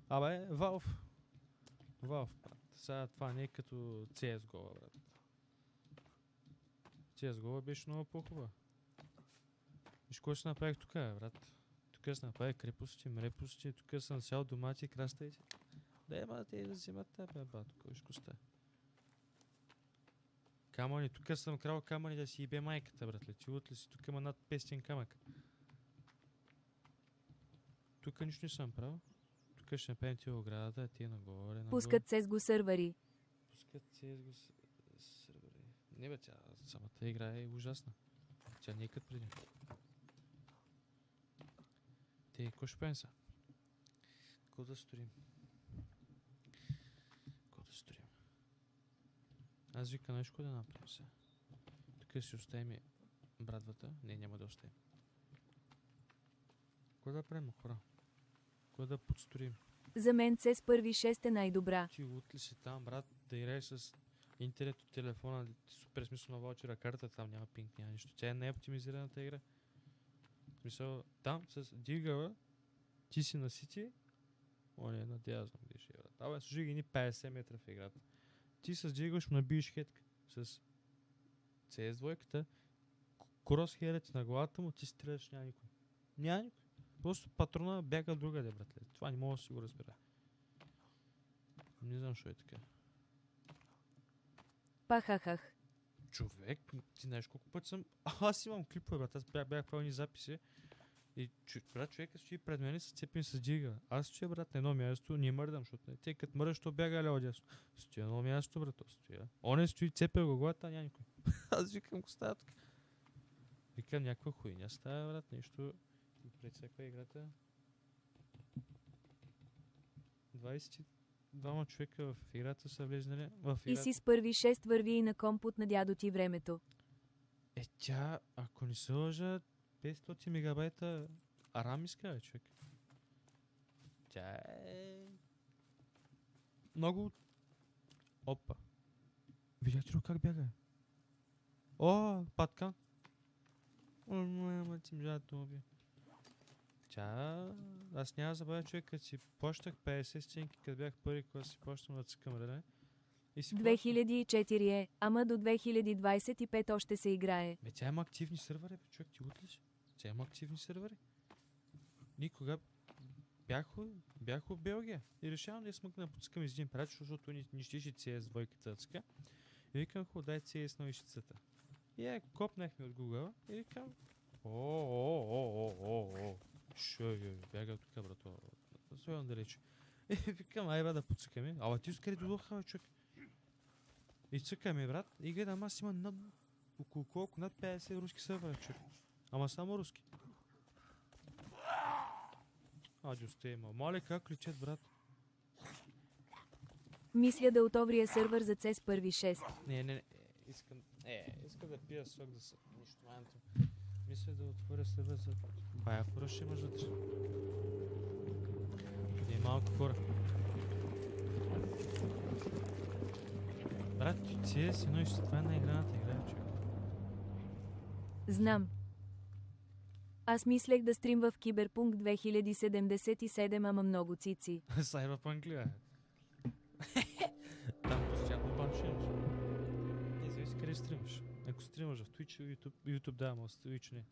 Абе, Valve. Valve, брат. Сега това не е като CSGO, брат. CSGO беше много по-хубава. Виж кой ще направих тук, брат. Тук се направих крепости, мрепости, тук съм сял домати и краставици. Да ема те да взимат тебе, бат, кой ще коста. Камъни, тук съм крал камъни да си ибе майката, братле. Ти от ли си? Тук има над 500 камък. Тук нищо не съм правил. Тук ще направим тия оградата, тия нагоре. Пускат CSGO сървъри. Пускат CSGO сървъри. Не бе, тя самата игра е ужасна. Тя не е като преди. Те, какво ще правим са? Какво да сторим? Аз вика нещо да направим сега. Тук си оставим брадвата. Не, няма да оставим. Кой да правим, хора? Кой да подсторим? За мен CS първи 6 е най-добра. Ти от ли си там, брат, да играеш с интернет от телефона, супер смисъл на ваучера карта, там няма пинг, няма нищо. Тя е най-оптимизираната игра. В смисъл, там с дигава, ти си на сити, не, надявам къде ще е, брат. Абе, служи ги ни 50 метра в играта. Ти с дигава ще му набиеш хетка. С CS2-ката, кросхейрът ти на главата му, ти стреляш, няма никой. Няма никой. Просто патрона бяга другаде, братле. Това не мога да си го разбера. Не знам, що е така. Пахахах. Човек, ти знаеш колко пъти съм... Аз имам клипове, брат. Аз бях правил ни записи. И брат, човека стои пред мен и се цепим с дига. Аз стоя, брат, на едно място, не мърдам, защото те като мърдаш, то бяга ляво дясно. Стоя на едно място, брат, стоя. Он стои, цепя го главата, няма никой. Аз викам, го става тук. Викам, някаква хуйня става, брат, нещо... И прецаква играта. 22 човека в играта са влезнали. И си с първи 6 върви и на компут на дядо ти времето. Тя, ако не се лъжа, 500 мегабайта RAM иска, човек. Тя е... много... Опа. Видяхте ли как бяга? О, паткан. Ама ти мжата уби. Аз няма да забравя, човек, като си плащах 50 стенки, като бях първи, когато си плащам да цъкам, да не? 2004 е, ама до 2025 още се играе. Тя има активни сървъри, човек, ти от ли си? Тя има активни сървъри. Никога бях в Белгия и решавам да я смъкна да подскам из един прач, защото не щеше CS2-ката да цъка. И викам, дай CS на вишицата. И копнахме от Google и викам, Шо, бяга тук, брато. Стоям далеч. Викам, айба да подцъкаме. Ама ти скъде дойдоха, човек. И цъкаме, брат. И гледам, аз има над... около колко? Над 50 руски сървъра, човек. Ама само руски. Адиосте, моля, как лечат, брат? Мисля да отоврия сървър за CS първи 6. Не. Искам да пия сок да се... Нищо манто. Мисля да отворя сървър за... Бая хора ще имаш вътре. Не малко хора. Брат, CS едно и това е най-играната игра, човек. Знам. Аз мислех да стримва в Киберпунк 2077, ама много цици. Cyberpunk ли е? Там постоянно баншиш. Не зависи къде стримаш. Ако стримаш в Twitch, YouTube да, но в Twitch не.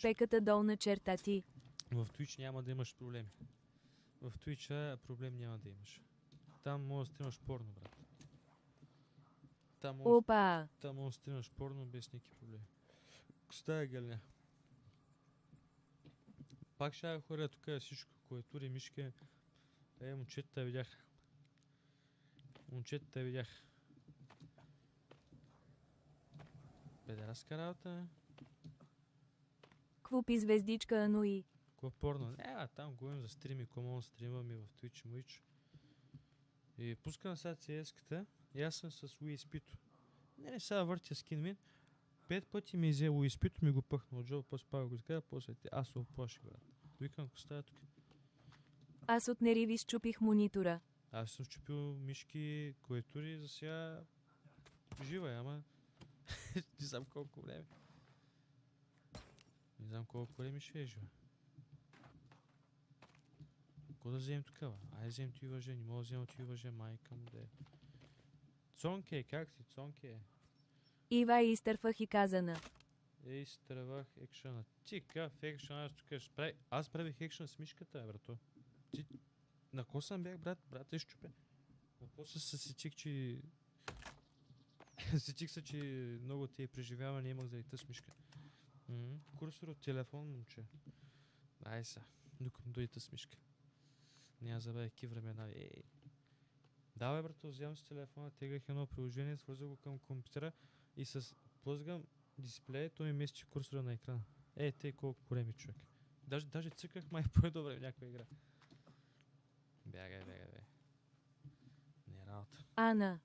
Пеката долна черта ти. В Twitch няма да имаш проблеми. В Twitch проблем няма да имаш. Там може да стримаш порно, брат. Опа! Там може да стримаш порно без никакви проблеми. Стая галня. Пак ще хора тук е всичко. Клавиатури, мишки. Момчетата видях. Педераска работа. Квупи звездичка Ануи. Какво порно? Там говорим за стрими, кому стримаме в Twitch Mwitch. И пускам сега CS-ката и аз съм с USP-то. Не, сега въртя скин мин. 5 пъти ми взе USP-то, ми го пъхна от джоба, после пак го изкара, после аз се оплаших, брат. Викам, ако става тук. Аз от нериви счупих монитора. Аз съм счупил мишки, клавиатури, за сега жива е, ама не знам колко време. Не знам колко време ще е жива. Какво да вземем тук, бе? Айде вземем ти въже, не мога да взема ти въже, майка му да е. Цонке, как си, Цонке? Ива изтърфах и казана. Ей, стравах екшена. Ти какъв екшен, аз тук ще прави. Аз правих екшен с мишката, брато. Ти... На ко съм бях, брат е щупе. Но после се сетих, че... сетих се, че много тези преживявания имах заради тази мишка. Курсор от телефон, момче. Ай са, докато дойде тази мишка. Няма забравя какви времена. Ей. Давай, брато, вземам си телефона, тегах едно приложение, свързвам го към компютъра и с плъзгам дисплея, той ми мести курсора на екрана. Те колко големи човек. Даже цъках май по-добре в някаква игра. Бягай. Не е работа. Ана.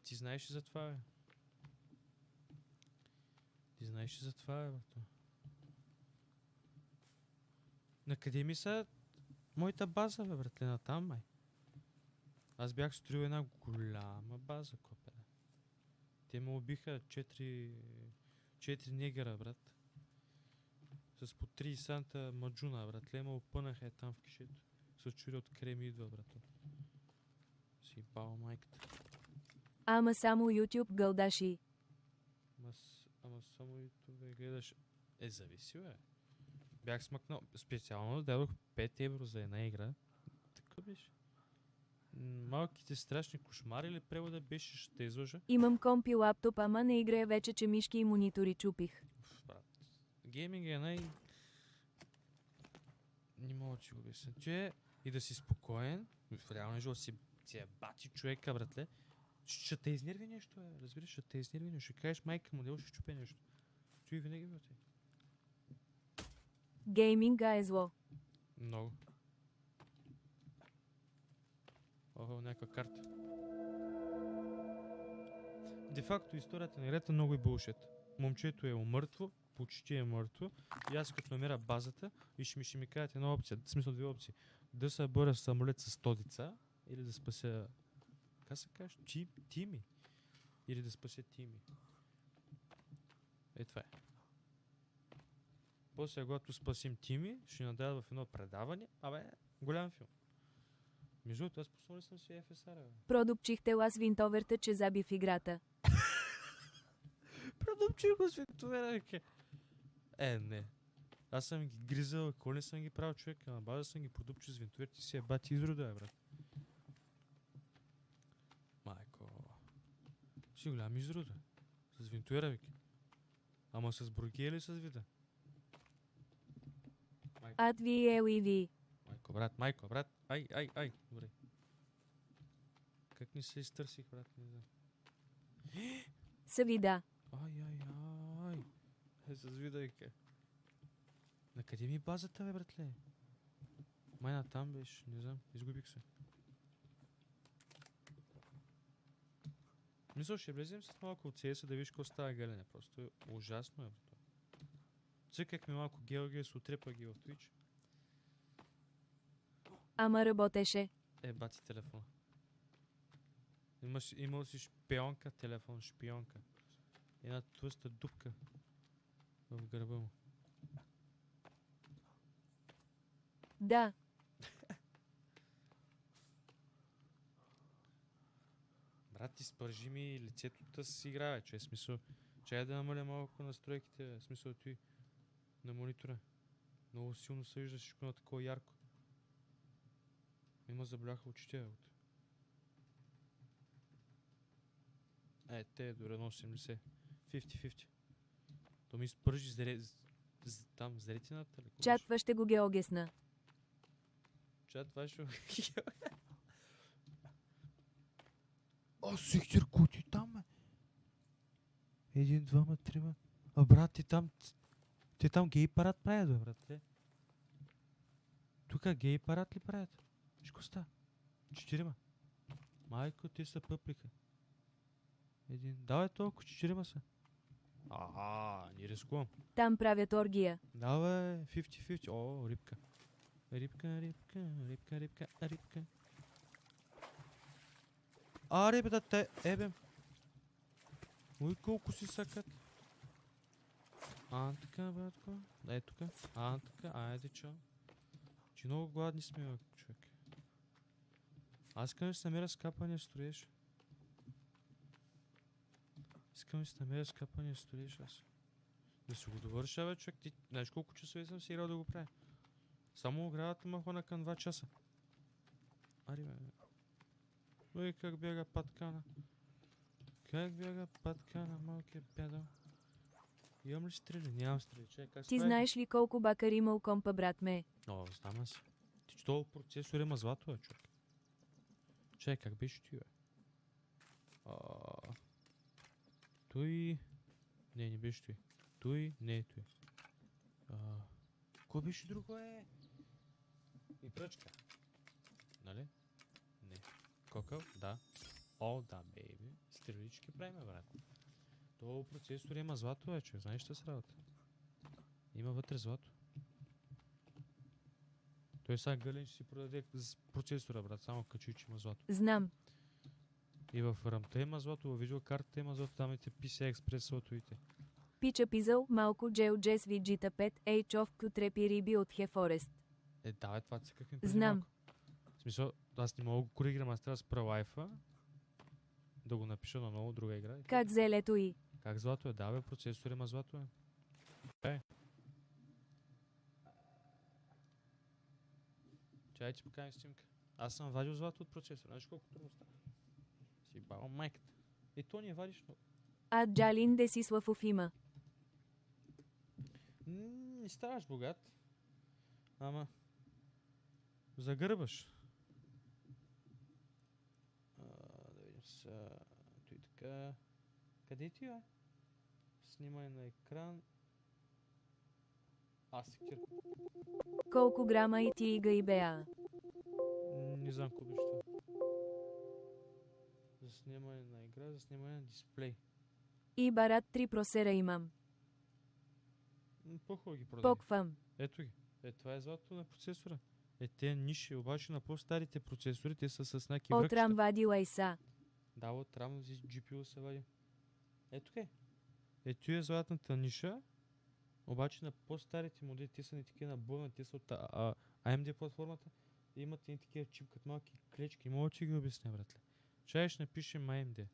Ти знаеш ли за това, бе? Ти знаеш ли за това, бе, брато? Накъде ми са моята база, бе, братле, на там, май? Аз бях строил една голяма база, копе. Те ме убиха 4 негера, брат. С по 3 санта маджуна, братле, ме опънаха там в кишето. Се чури откъде ми идва, брато. Си бао майката. Ама само YouTube гълдаши. Ама само YouTube гледаш. Зависи, бе. Бях смъкнал. Специално дадох 5 евро за една игра. Така беше. Малките страшни кошмари или превода беше, ще те излъжа? Имам комп и лаптоп, ама не играя вече, че мишки и монитори чупих. Брат. Гейминг е Не мога да ти го обясня. Че и да си спокоен, в реалния живот си е бати човека, братле. Ще те изнерви нещо, разбираш, ще те изнерви нещо. Ще кажеш майка му, ще чупе нещо. Чуй винаги, брате. Гейминга е зло. Много. Някаква карта. Де факто историята на играта много и булшит. Момчето е умъртво, почти е мъртво. И аз като намеря базата и ще ми кажат една опция, в смисъл две опции. Да се боря с самолет с 100 деца или да спася... Как се кажеш? Тими. Или да спася Тими. Това е. После, когато спасим Тими, ще надават в едно предаване. Голям филм. Между другото, аз послали съм си FSR. Продупчихте лас винтоверта, че заби в играта. Продупчих го с винтовера, не. Аз съм ги гризал, ако не съм ги правил човек, на база съм ги продупчил с винтовер, ти си бати изрода, брат. Майко. Си голям изрода. С винтовера, вики. Ама с бурги или с вида? Ад ви е ви. Майко, брат. Ай. Добре. Как не се изтърсих, брат? Не знам. Съвида. Ай. С видайка. Накъде ми базата, бе, братле? Майна там беше, не знам, изгубих се. Мисля, ще влезем с малко от CS да виж какво става галене. Просто е ужасно, брато. Цъках ми малко Георгиес, отрепа ги в Twitch. Ама работеше. Бати телефона. Имал си шпионка телефон, шпионка. Една тлъста дупка в гърба му. Да. Брат, изпържи ми лицето с игра, че е смисъл. Чай да намаля малко настройките, смисъл ти на монитора. Много силно се вижда всичко на такова ярко. Има забляха очите. Те е до 1.80. 50-50. То ми изпържи там зретината. Чатва ще го геогесна. Чатва ще го Сектор Кути там, бе. 1, 2, 3. Брат, те там гей парад правят, бе, брат. Тук гей парад ли правят? Виж става? 4. Майко, те са пъплика. 1. Давай толкова, 4 са. Не рискувам. Там правят оргия. Давай, 50-50. Рибка. Рибка. Ребята, те, ебем. Ой, колко си сакат. Така, братко. Дай тука. Така, айде, чао. Че много гладни сме, човек. Аз искам да си намеря скапания строеж. Искам да си намеря скапания строеж аз. Да си го довърша, бе, човек. Ти знаеш колко часове съм си играл да го правя? Само оградата ма хвана към 2 часа. Ари, бе. Ой, как бяга паткана. Как бяга паткана, малкият пядъл. Имам ли стрели? Нямам стрели. Чай, как Ти знаеш ли колко бакър има у компа, брат ме? О, знам аз. Ти че този процесор има злато, бе, човек. Чай, как беше ти, бе? Той... Не беше той. Той не е той. Кой беше друго, е? И пръчка. Нали? Не. Кокъл? Да. О, да, бейби. Стрелички правиме, брат. Това процесор има злато, вече. Знаеш ли с работа? Има вътре злато. Той сега Гълен ще си продаде процесора, брат. Само качи, че има злато. Знам. И в рамта има злато, в видеокартата има злато. Там и те PCI Express златоите. Пича пизъл, малко джел джес виджита 5, ейчов кютрепи риби от Хефорест. Да, бе, това цъкахме Знам. малко. В смисъл, аз не мога да го коригирам, аз трябва да спра лайфа, да го напиша на много друга игра. Как зелето и? Как злато е? Да, бе, процесор има злато е. Чай, ти покажем снимка. Аз съм вадил злато от процесора. Знаеш колко трудно става? Си бава майката. И то не вадиш много. А Джалин Десислав Уфима. Не ставаш богат. Ама... Загърбаш. Да видим са... Той така... Къде ти, бе? Снимай на екран. Аз си кир. Колко грама и ти ига и беа? Не знам какво беше това. За снимане на игра, за снимане на дисплей. И барат 3 просера имам. По-хубаво ги продай. Поквам. Ето ги. Това е злато на процесора. Те ниши, обаче на по-старите процесори, те са с някакви От връкчета. рам вади лайса. Да, от рам с GPU се вади. Ето е. Ето е златната ниша, обаче на по-старите модели, те са не такива набойни, те са от AMD платформата. И имат и такива чип, като малки клечки. Мога да ти ги обясня, братле. Чай ще напишем AMD.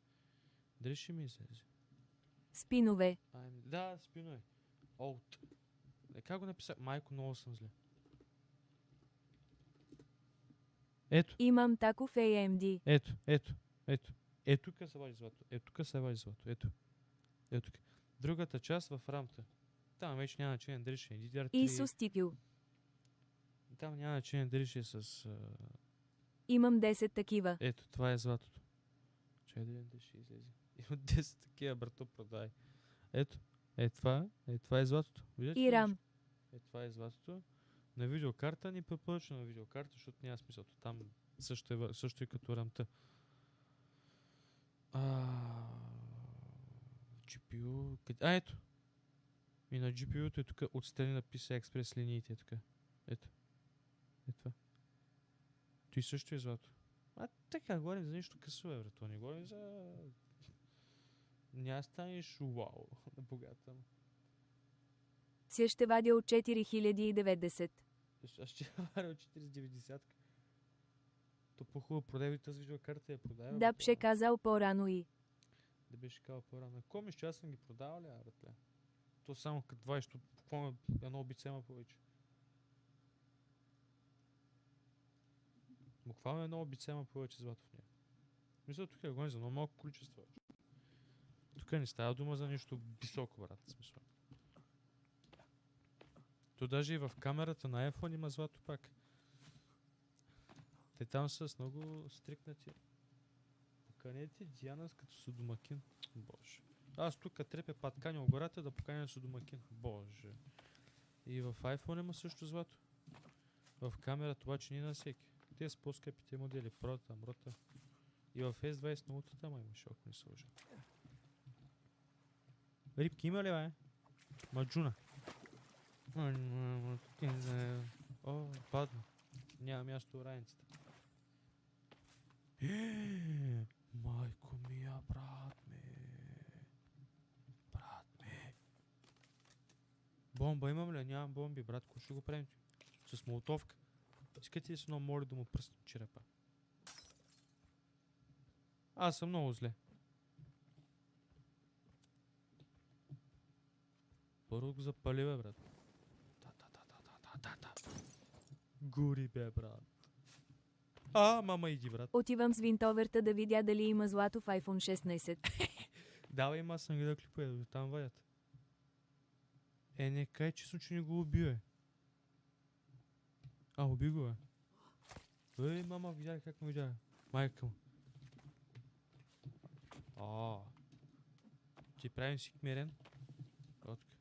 Дали ще ми излезе? Спинове. AMD. Да, спинове. Alt. Как го написах? Майко, много съм зле. Ето. Имам таков AMD. Ето тук се вади злато. Ето. Другата част в рамта. Там вече няма значение дали ще е DDR3. Исус Тикю. Там няма значение дали ще е с... Имам 10 такива. Ето, това е златото. Чай да видим дали ще излезе. Има 10 такива, брато, продай. Ето. Това е златото. Виждате ли? И рам. Това е златото. На видеокарта ни препоръча на видеокарта, защото няма смисъл. Там също е като рамта. GPU... ето! И на GPU-то е тук отстрани на PCI Express линиите. Тук. Ето това. Той също е злато. Така, говорим за нещо късо, бе, брато. Не говорим за... Няма станеш вау на богата. Си ще вадя от 4090. Аз ще варя от 490. То по-хубаво продай тази видеокарта я продава. Да, ще казал по-рано и. Да беше казал по-рано. Ако мисля, че аз съм ги продавал ли, братле? То само като 20, буквално едно обице има повече. Буквално едно обице има повече злато в нея. Мисля, тук е гоним за много малко количество. Тук не става дума за нещо високо, брат. Смисъл. То даже и в камерата на iPhone има злато пак. Те там са с много стрикнати. Поканете Диана като судомакин. Боже. Аз тук трепя патканя гората да поканя судомакин. Боже. И в iPhone има също злато. В камерата обаче не на всеки. Те са по-скъпите модели. Прота, Мрота. И в S20 на утата имаше, ако не се лъжа. Рибки има ли, бе? Маджуна. О, падна. Няма място в раницата. Майко мия, брат ми. Бомба имам ли? Нямам бомби, брат. Какво ще го правим? С молотовка. Искате ли си много моли да му пръснат черепа? Аз съм много зле. Първо го запали, бе, брат. Да. Гори, бе, брат. Мама, иди, брат. Отивам с винтоверта да видя дали има злато в iPhone 16. Давай, аз съм гледал клипове, там ваят. Не кай, честно, че не го убие. Уби го, бе. Мама, видя как му видя. Майка му. Ти правим си кмерен. Отка.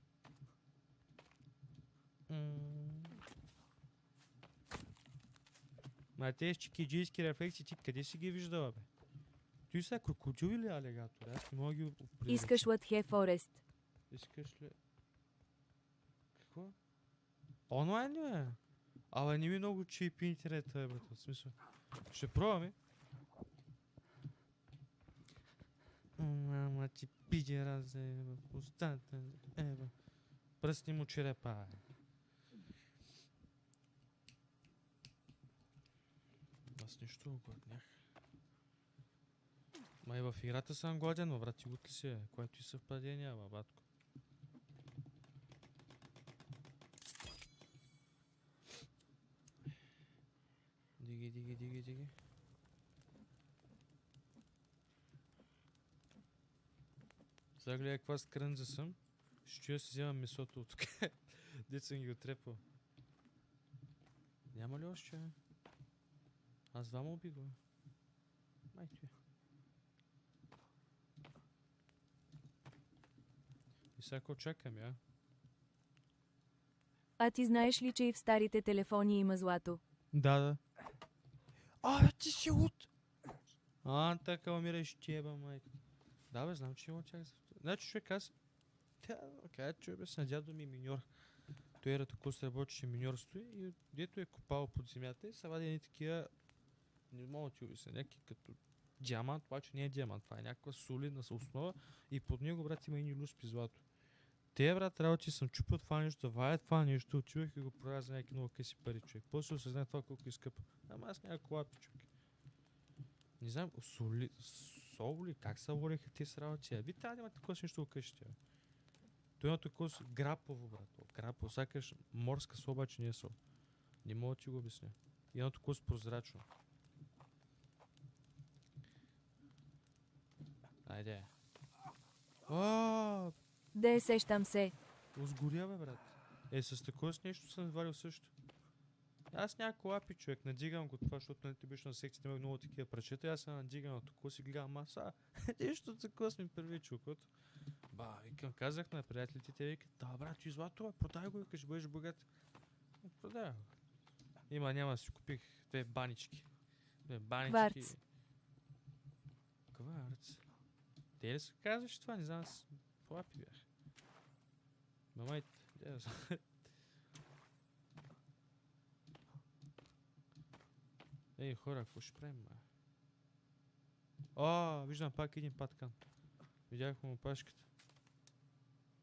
Тези чикиджийски рефлекси, ти къде си ги виждала, бе? Той са крокодил или алигатор? Аз не мога ги определя. Искаш Латхе Форест. Искаш ли? Какво? Онлайн ли, бе? Абе, не ми много чип интернет, бе, брат. В смисъл. Ще пробваме. Мама, ти пиди разе, бе. Пустата, бе. Пръсни му черепа, бе. Аз нищо огладнях. Май в играта съм гладен, но брат, ти гутли си, бе. Което и съвпадение, бе, батко. Диги. Сега гледай каква скрънза съм. Ще чуя си вземам месото от тук. Дет съм ги отрепал. Няма ли още, бе? Аз двама убих, бе. Май ти. И сега какво чакам, я? А ти знаеш ли, че и в старите телефони има злато? Да. Ти си от... Така умираш тебе, майка. Да, бе, знам, че има тях. Значи, човек, аз... човек, бе, с дядо ми миньор. Той era такова се работеше миньорство и дето е копал под земята и са вади едни такива... Не мога да ти обясня, някакви като диамант, обаче не е диамант, това е някаква солидна основа и под него, брат, има едни люспи злато. Те, брат, работи съм чупил това нещо, да ваят това нещо, отивах и го продавах за някакви много къси пари, човек. После осъзнах това колко е скъпо. Ама аз някакво лапи, човек. Не знам, соли, как са волеха тези работи? Ви трябва да има такова нещо в къщите, бе. Той има такова грапово, брат. Грапово, сякаш морска сол, обаче не е сол. Не мога да ти го обясня. И едно такова прозрачно. Айде. Де сещам се. Сгоря, бе, брат. С такова с нещо съм свалил също. Аз някакво лапи, човек, надигам го това, защото ти беше на секцията, има много такива пръчета, аз се надигам на такова си гледам нещо такова с ми първи чукото. Викам, казах на приятелите, те викат, да, брат, и злато, продай го, викаш, бъдеш богат. Продай го. Няма, си купих две банички. Кварц. Кварц. Те ли се казваш това? Не знам, аз лапи бях. Мамайте, не знам. Хора, какво ще правим, бе? Виждам пак един паткан. Видях му пашката.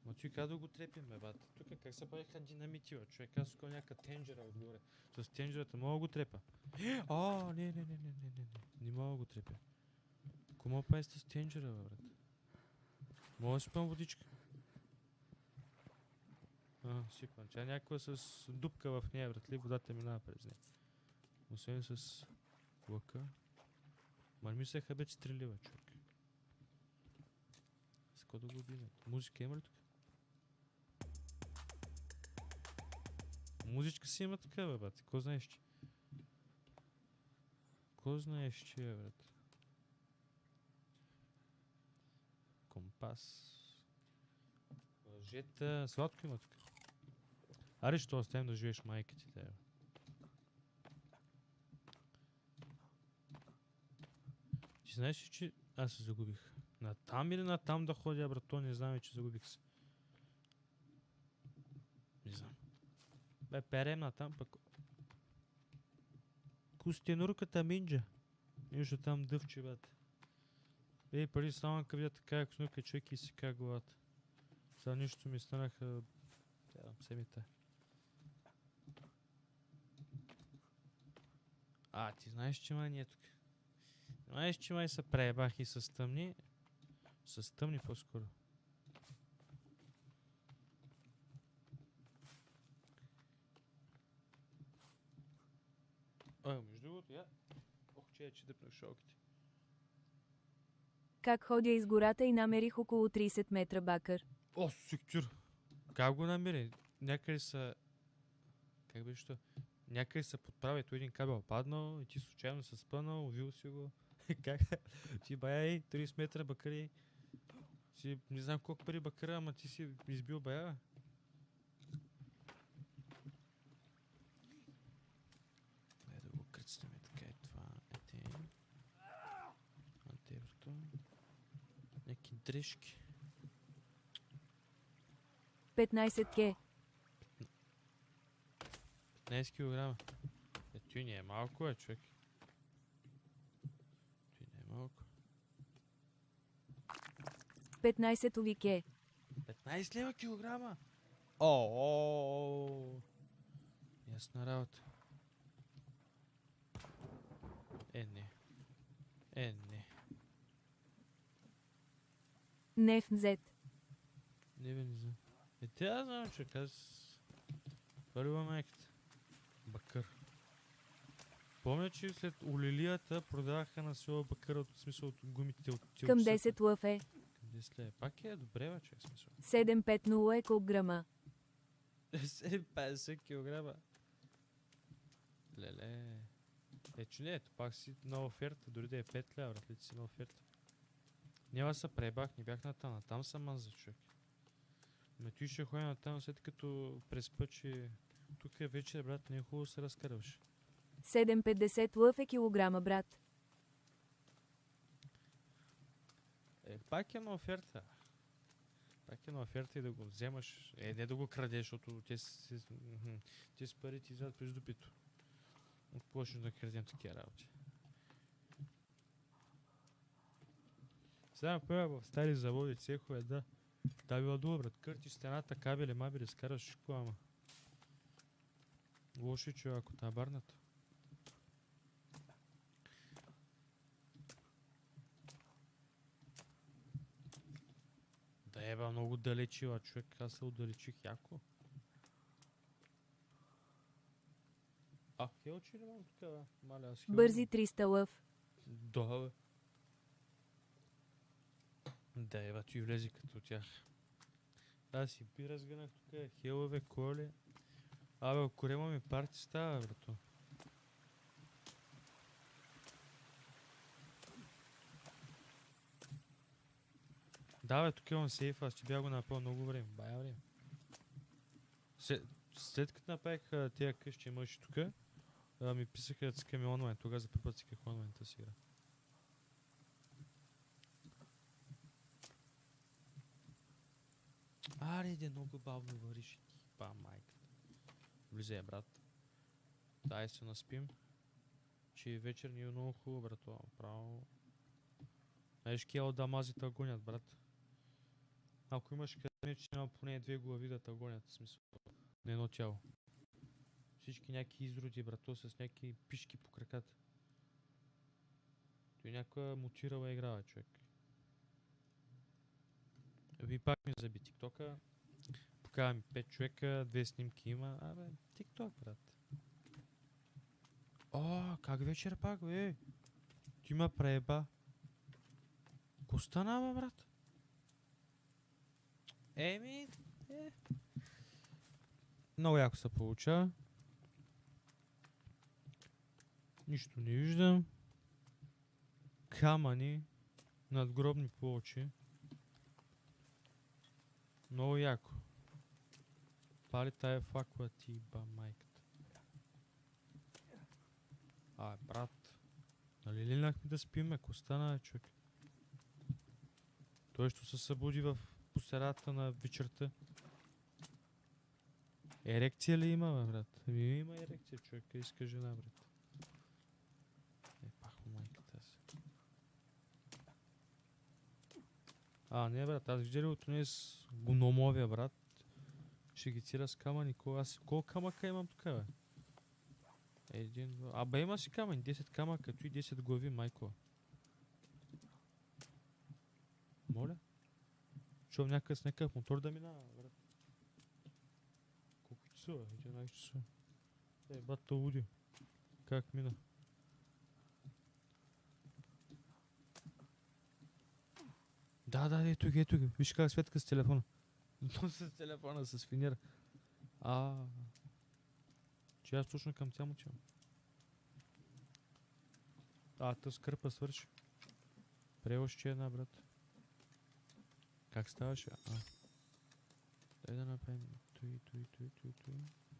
Ма той как да го трепим, бе, бат? Тук как се правиха динамити, бе? Човек, аз искам някаква тенджера отгоре. С тенджерата мога да го трепа. Не. Не мога да го трепя. Ако мога да прави с тенджера, бе, брат? Мога да сипам водичка. Сипам. Тя някаква с дупка в нея, брат ли? Водата минава през нея. Освен с лъка. Мисляха бе, че стрелива, човек. С какво да го убием? Музика има ли тук? Музичка си има така, бе, брат. Ко знаеш, че? Бе, брат? Компас. Лъжета. Сладко има тук. Аре, ще оставим да живееш майка ти, бе. Ти знаеш ли, че аз се загубих? Натам или натам да ходя, брато? Не знам, че загубих се. Не знам. Бе, перем натам, пък... Костенурката минджа. Нищо там дъвче, бат. Пари само къвия така, кнука човек и си как главата. Сега нищо ми станаха... семите. Ти знаеш, че ма не е тук. Знаеш, че май се преебах и с тъмни. С тъмни по-скоро. Между другото, ох, че дъпнах шалките. Как ходя из гората и намерих около 30 метра бакър. О, сектюр! Как го намери? Някъде са... Как беше то? Някъде са подправи, той един кабел паднал и ти случайно се спънал, увил си го. Как? Ти бая 30 метра бакъри. Си не знам колко пари бакъра, ама ти си избил бая. Дай да го кръцнем така и това. Ете. Антеврото. Някакви дрежки. 15 ке. 15 килограма. Той не е малко, човек. Той не е малко. 15 овике. 15 лева килограма! О, ясна работа. Не. Не. Неф зет. Не знам. Тя знам, че първа майката. Бакър. Помня, че след олилията продаваха на село бакър, от смисъл от гумите от тилчета. Към 10 лъфе. Към 10 лева. Пак е добре, че е смисъл. 750 екограма. 50 килограма. Леле. Че не, ето пак си на оферта, дори да е 5 лева, братлите си на оферта. Няма се пребах, не бях натам, там съм аз за човек. Ме той ще ходя натам, след като преспа, че тук е вечер, брат, не е хубаво да се разкарваш. 750 лъфе килограма, брат. Пак е на оферта. Пак е на оферта и да го вземаш. Не да го крадеш, защото те с пари ти излязат през дупито. Почнем да крадем такива работи. Сега например в стари заводи, цехове, да било добро, брат. Кърти стената, кабели, мабели, скараш всичко, ама. Лошо е, че ако та барнат. Да еба, много далечила, човек. Аз се отдалечих яко. Хел, че не имам тук, маля, аз хел. Бързи 300 лъв. Да, бе. Да, еба, ти влези като тях. Аз си пи разгънах тук, хелове, коли. Абе, корема ми парти става, брато. Да, бе, тук имам сейф, аз ти бях го напълно много време. Бая време. След като направих тия къщи мъжи тук, ми писаха да цикаме онлайн. Тогава за първи път циках онлайн тази игра. Аре, много бавно вариш. Па, майката. Влизай, брат. Дай се наспим. Че вечер ни е много хубаво, брато. Право. Знаеш, кел дамази те гонят, брат. Ако имаш къде, че няма поне 2 глави да те гонят, в смисъл. На едно тяло. Всички някакви изроди, брато, с някакви пишки по краката. Той някаква мутирала игра, човек. Ви пак ми заби тиктока. Покава ми 5 човека, 2 снимки има. Абе, тикток, брат. О, как вечер пак, бе? Ти ма прееба. Ко стана, брат? Много яко се получава. Нищо не виждам. Камъни. Надгробни плочи. Много яко. Пали тая факла ти, ба майката. Брат. Нали линахме да спиме? Ко стана, човек? Той ще се събуди в посредата на вечерта. Ерекция ли има, бе, брат? Има ерекция, човек. Иска жена, брат. Пахо майката си. Не, брат, аз видя ли от днес гномовия, брат. Ще ги цира с камъни. Колко камъка имам тук, бе? Има си камъни. 10 камъка, и 10 глави, майко. Моля? Чувам някакъв с някакъв мотор да минава, брат. Колко часова? 11 часа. Брат, то луди. Как мина? Да, ето ги. Виж как светка с телефона. То с телефона, с финера. Че аз точно към тя му отивам. Тъс кърпа свърши. Превоз ще една, брат. Как ставаше? Дай да направим той.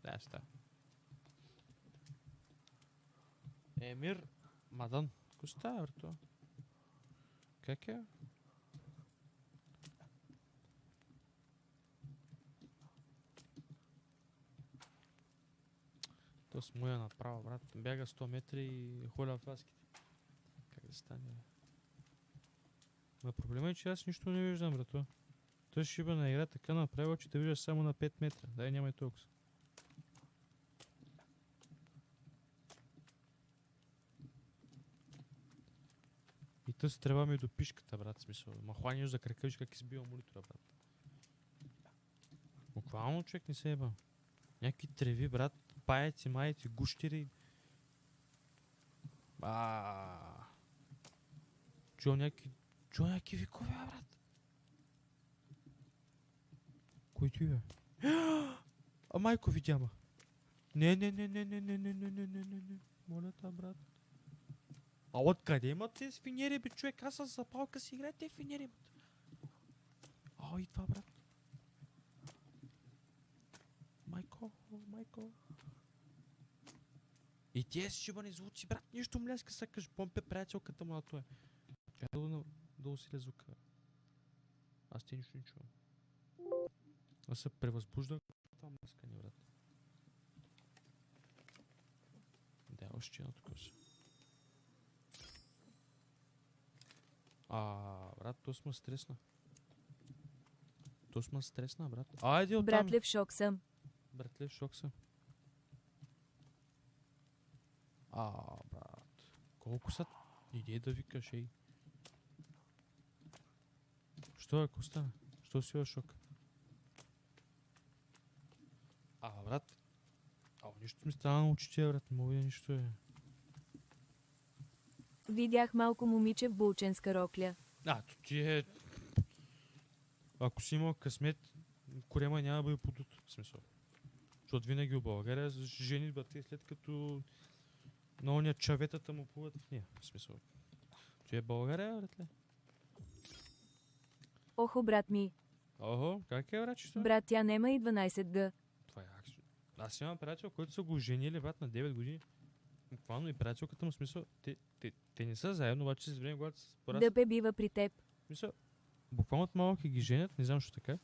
Да, става. Емир Мадан. Ко става, брато? Как е? То с моя направо, брат. Бяга 100 метри и холя в ласките. Как да стане, бе? Но проблема е, че аз нищо не виждам, брато. Той ще има на игра така направо, че те виждаш само на 5 метра. Дай, нямай толкова. И тъс трябва ми до пишката, брат, смисъл. Ма хваниш за крака, виж как избива монитора, брат. Буквално човек не се еба. Някакви треви, брат. Паяци, майци, гущери. Чувам някакви викове, брат. Кой ти бе? Майко видяма. Не. Моля та, брат. Откъде имат тези финери, бе, човек? Аз с запалка си играя, те финери имат. И това, брат. Майко. И тия си шибани звуци, брат, нищо мляска сакаш, помпе приятелката му на това. Чакай да усиля звука. Аз ти нищо не чувам. Аз се превъзбуждам, това мляскане, брат. Да, още едно такова си. Брат, то сме стресна. Брат. Айде оттам. Братле, в шок съм. Брат. Колко са? Иди да викаш, ей. Що ако стане? Що си в шок? Брат. Нищо ми стана на очите, брат. Не мога да нищо е. Видях малко момиче в булченска рокля. То ти е... Ако си имал късмет, корема няма да бъде подут. В смисъл. Защото винаги в България жени бъде след като на ония чаветата му плуват в нея. В смисъл. Че е България, братле? Охо, брат ми. Как е, брат, че? Брат, тя нема и 12Г. Това е акция. Аз имам приятел, който са го женили, брат, на 9 години. Буквално и приятелката му, в смисъл, те не са заедно, обаче с време, когато се пораснат. Да бива при теб. Мисля, буквално от малки ги женят, не знам защо така.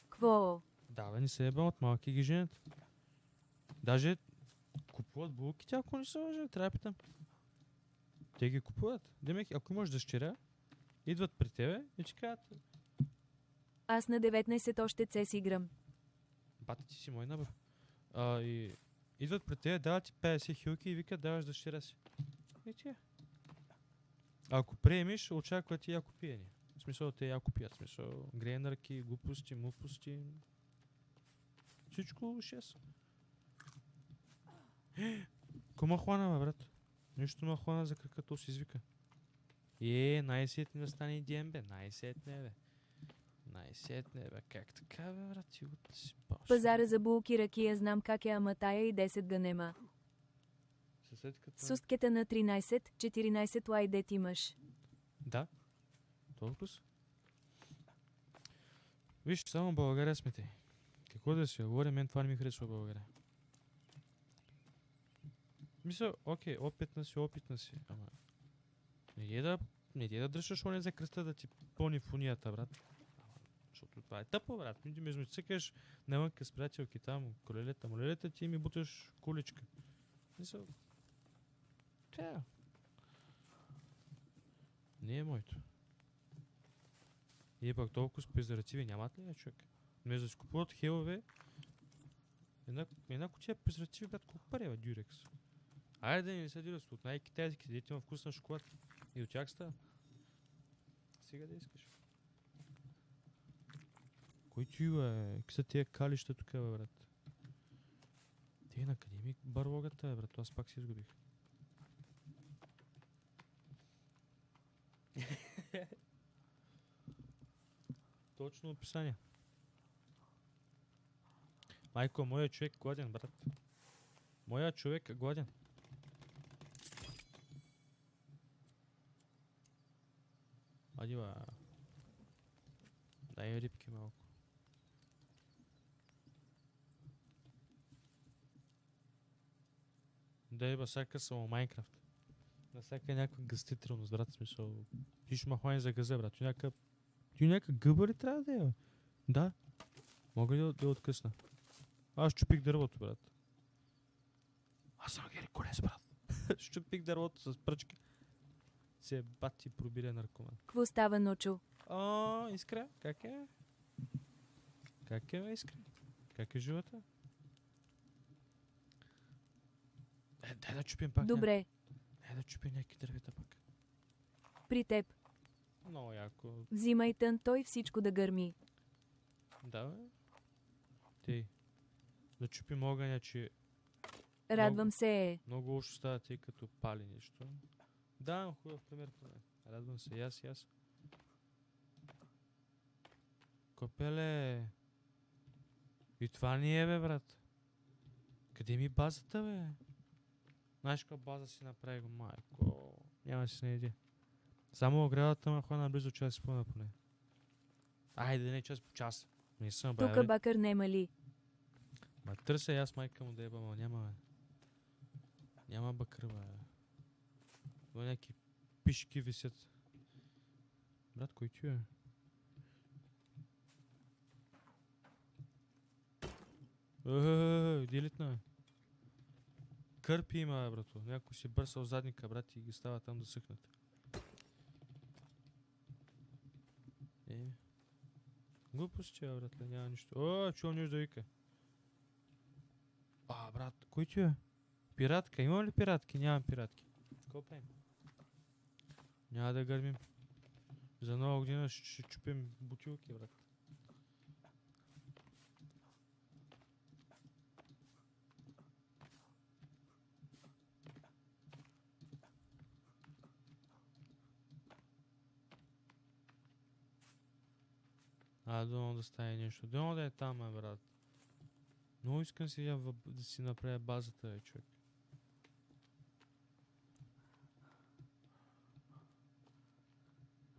Кво? Да, бе, не се еба, от малки ги женят. Даже купуват булките, ако не са лъжи, трябва да питам. Те ги купуват. Демек, ако имаш дъщеря, идват при тебе и ти казват: Аз на 19 още цес играм. бата ти си мой набър. И идват при тебе, дават ти 50 хилки и викат: даваш дъщеря си. И тия. Ако приемиш, очаква ти яко пиене. В смисъл, те яко пият. В смисъл, гренърки, глупости, мупости. Всичко 6. Ко хвана, бе, брат? Нищо ме хвана за кракато си извика. Най-сетне да стане идеен, бе. Най-сетне, бе. Как така, бе, брат? Ти го си баш. Пазара за булки ракия знам как е, ама тая и 10 га нема. Съседката... Сусткета на 13, 14 лайдет имаш. Да. Толкова са. Виж, само в България сме те. Какво да си говоря, мен това не ми харесва в България. Мисля, окей, опитна си, ама... Не де да дръжаш оне за кръста да ти пълни фунията, брат. Защото това е тъпо, брат. Между цъкаш навънка с приятелки там, колелета, ти ми буташ количка. Мисля... Тя. Не е моето. И пък толкова с презервативи нямат ли, човек? Между да си купуват хелове, една кутия презервативи, брат, колко пари, бе, Дюрекс? Айде да не са Дюрекс, от най-китайските, дете има вкусна шоколад. И от тях става. Сега да искаш. Кой ти, бе? Какви са тия калища тук, бе, брат? Те на къде ми барлогата, бе, брат? Аз пак си изгубих. Точно описание. Майко, моя човек гладен, брат. Моя човек е гладен. Ади, ба. Дай рибки малко. Дай, ба, сака само Майнкрафт. Да всяка някаква гъстителност, брат, смисъл. Ти ще ма хвани за газа, брат. Ти някакъв гъба ли трябва да е, бе? Да. Мога ли да откъсна? Аз чупих дървото, брат. Аз съм Гери Колес, брат. Щупих дървото с пръчки. Се бати пробиле наркоман. Кво става, Ночо? О, Искра, как е? Как е, бе, Искра? Как е живота? Дай да чупим пак. Добре, Дай да чупим някакви дървета пак. при теб. Много яко. Взимай тън, той всичко да гърми. Да, бе. Тей. Да чупим огъня, че Радвам се. много лошо става, тъй като пали нещо. Да, хубав пример. Радвам се, и аз. Копеле. И това ни е, бе, брат. Къде ми базата, бе? Знаеш каква база си направи, го, майко. Няма да си се наеди. Само оградата ме хвана близо час и половина поне. Айде, не час по час. Не съм, бе. Тука бакър нема ли? Ма търся и аз майка му да еба, ма няма, бе. Няма бакър, бе. Това някакви пишки висят. Брат, кой ти е? Делитна. Кърпи има, бе, брато. Някой си бърсал задника, брат, и ги става там да съхнат. Глупости, бе, братле, няма нищо. О, чувам нещо да вика. Брат, кой ти е? Пиратка, има ли пиратки? Нямам пиратки. Какво правим? Няма да гърмим. За нова година ще чупим бутилки, брат. Думам да стане нещо. Думам да е там, бе, брат. Много искам да си направя базата, бе, човек.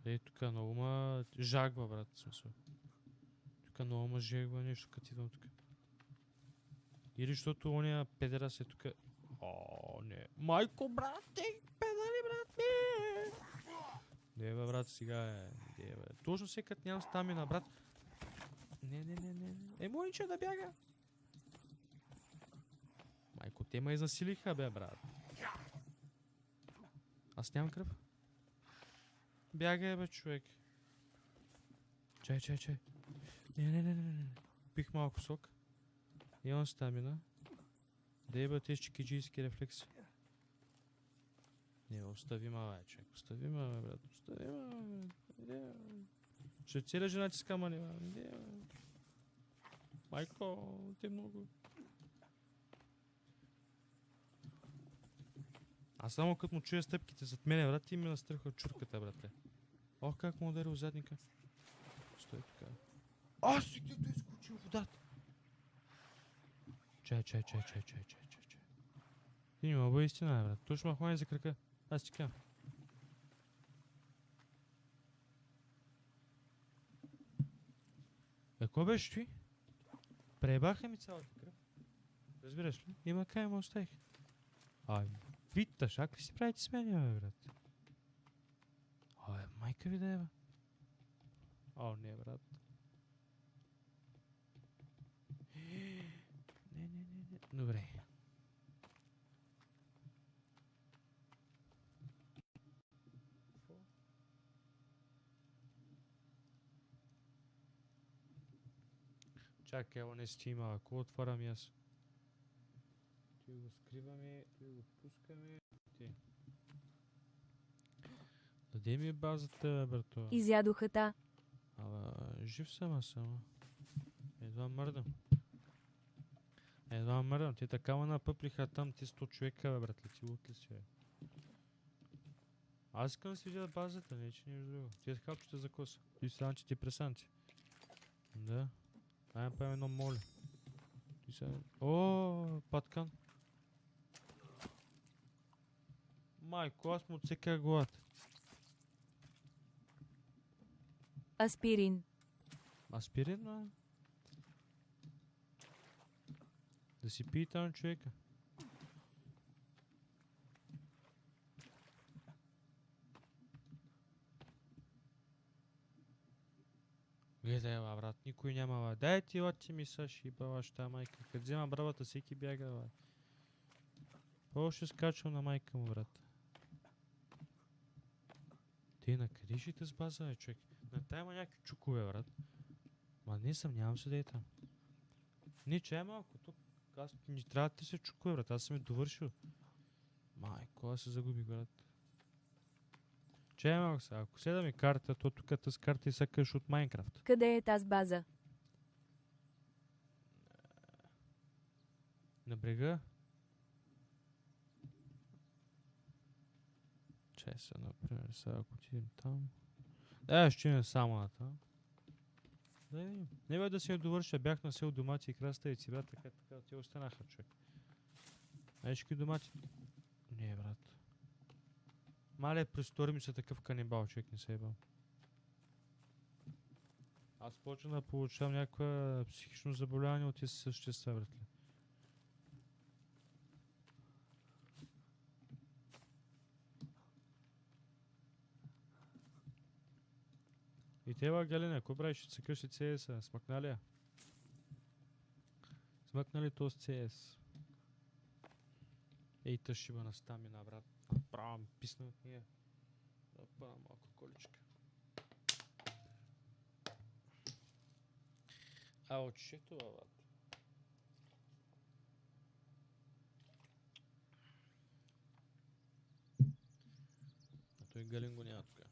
Ей, тук много ма жагва, брат, в смисъл. Тук много ма жегва нещо, като идвам тук. Или защото ония педерас е тук. О, не. Майко, брат, педали, брат, не! Не, бе, брат, сега е. Не, бе. Точно се като нямам стамина, брат. Не. Мониче да бяга. Майко, те ме изнасилиха, бе, брат. Аз нямам кръв. Бягай, бе, човек. Чай. Не. Пих малко сок. Имам стамина. Дай, бе, тези чикиджийски рефлекси. Не, остави ма, бе, човек. Остави ма, бе, брат. Остави ма, бе. Ще целя жена ти скамани, бе. Майко, те много. Аз само като му чуя стъпките зад мене, брат, ти ми настръхва чурката, братле. Ох, как му ударил задника. Стой така. Си където е изкочил водата. Чай. Ти не мога истина, брат. Точно ма хвани за крака. Аз ти казвам. Какво беше ти? Пребаха ми цялата кръв. Разбираш ли? Има кай ме оставих. Вита, шак ли си правите с мен, бе, брат? Майка ви да е, бе. Не, брат. Не. Добре. Чакай, не стима. Ако отварям и аз. Ти го скриваме, ти го пускаме. Даде ми базата, брато. Изядоха та. Жив съм аз само. Едва мърдам. Едва мърдам. Те такава напъплиха там, те 100 човека, бе, братле. Ти лут ли си, бе? Аз искам да си видя базата, не че нищо друго. Те хапчета за коса. Ти са антидепресанти. Да. Ай направим едно моле. Ти са... О, паткан. Майко, аз му отсеках главата. Аспирин. Аспирин, а? Да си пие там човека. Гледай, ла, брат, никой няма, ла. Дай ти лати ми са, шибала, ща майка. Като взема бравата, всеки бяга, ла. По-ще скачам на майка му, брат. Ти на къде ще те сбаза, бе, човек? На тая има някакви чукове, брат. Ма не съмнявам се да е там. Не, чай малко, тук. Аз не трябва да ти се чукове, брат. Аз съм е довършил. Майко, аз се загубих, брат. Чай малко сега. Ако седа ми карта, то тук с карта и съкаш от Майнкрафт. Къде е тази база? На брега? Чай се, например, сега ако отидем там. Да, ще имаме само на там. Да видим. Не бе да си я довърша, бях на сел домати и краставици, брат, така, те останаха, човек. Знаеш какви домати? Не, брат. Мале, престори ми се такъв канибал, човек, не се е бал. Аз почвам да получавам някаква психично заболяване от тези същества, братле. И тева Галина, какво правиш? Ще се къщи CS-а? Смъкна ли я? Смъкна ли този CS? Ей, тъж ще на стамина, брат. Право ми писна от нея. Да пъна малко количка. А очето, брат. А той Галин го няма тук.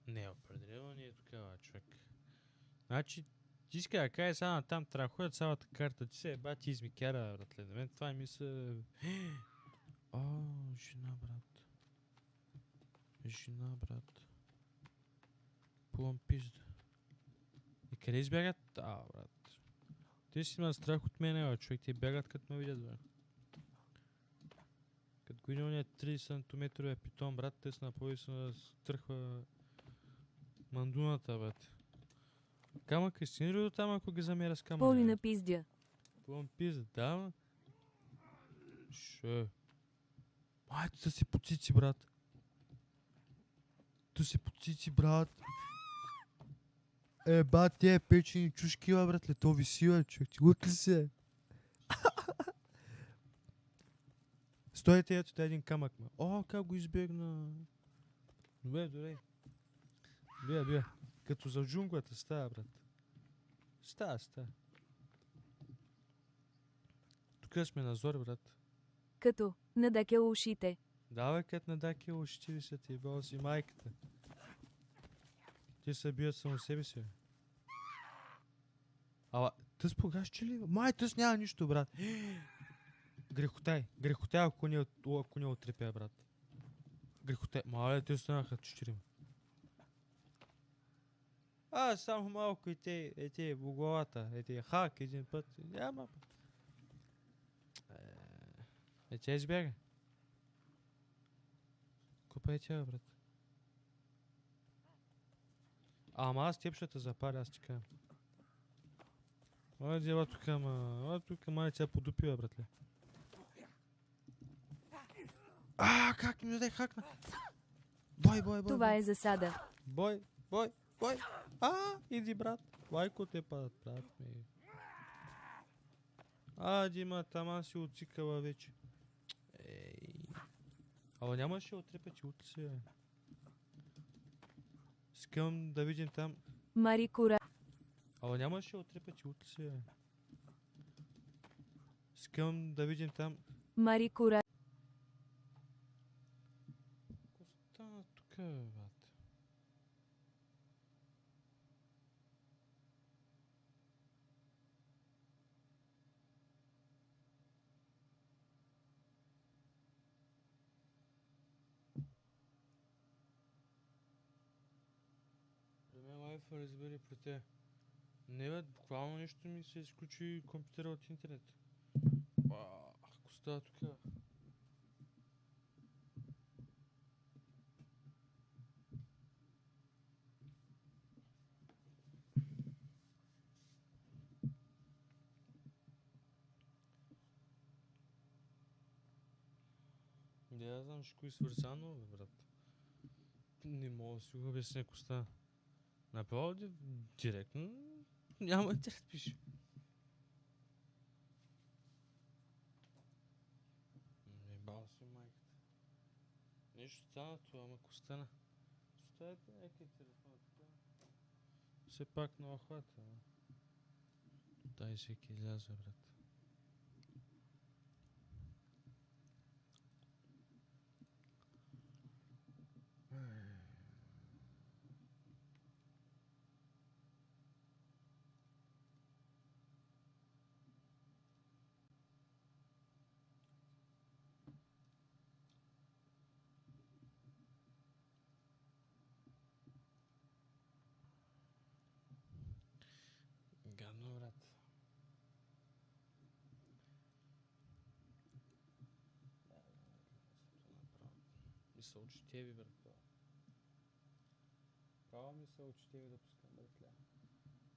Не, определено не е такава, човек. Значи, ти иска да кажа само там, трябва да ходят цялата карта. Ти се еба, ти измикяра, братле. На мен това ми се... О, жена, брат. Жена, брат. Пълъм пизда. И къде избягат? А, брат. Те си имат страх от мене, бе, човек. Те бягат като ме видят, бе. Като го има 30 см питон, брат, те са напълни се да стърхва мандуната, брат. Камък, стигна ли до там, ако ги замеря с камък? Поли на пиздя. Пълъм пизда, да, ма? Ше. Майто да си по цици, брат. Да си по цици, брат. Ба, те печени чушки, бе, братле, то виси, бе, човек, ти лут ли се? Стойте, ето, дай един камък, ма. О, как го избегна. Добре. Бия. Като за джунглата става, брат. Става. Тук сме на зор, брат. Като надакел ушите. Давай, като надакел ушите ви са ти, бал си майката. Те се бият само себе си. Ала, тъс погащи ли? Май, тъс няма нищо, брат. Грехотай, ако не отрепя, брат. Грехотай. Мале, те останаха 4. Само малко и те в главата. Хак един път. Няма. Тя избяга. Купа е тя, брат. Ама аз теб ще те запаля, аз ти кажа. Айде, ела тук, май тя подупила, братле. Как ми даде хакна? Бой. Това е засада. Бой. Иди, брат. Лайко те падат, брат ми. Дима, тама си отцикала вече. Ала нямаше отрепати утре се. Искам да видим там. Мари Кура. Ала нямаше отрепати утре се. Искам да видим там. Мари Кура. тук, брат. При мен лайфа разбери при те. Не бе, буквално нещо ми се изключи компютъра от интернет. Ако става тук. Да, я знам, че кои свързано, бе, брат. Не мога да си го обясня, ако става. Направо директно няма интернет, пише. Ебал си майката. Нещо стана това, ама ако стана. Оставете някакъв телефон така. Все пак на охвата. Дай всеки излязва, брат. Гадно, брат. Мисъл, че тебе, брат. Права мисъл, че тебе да пускам, братля.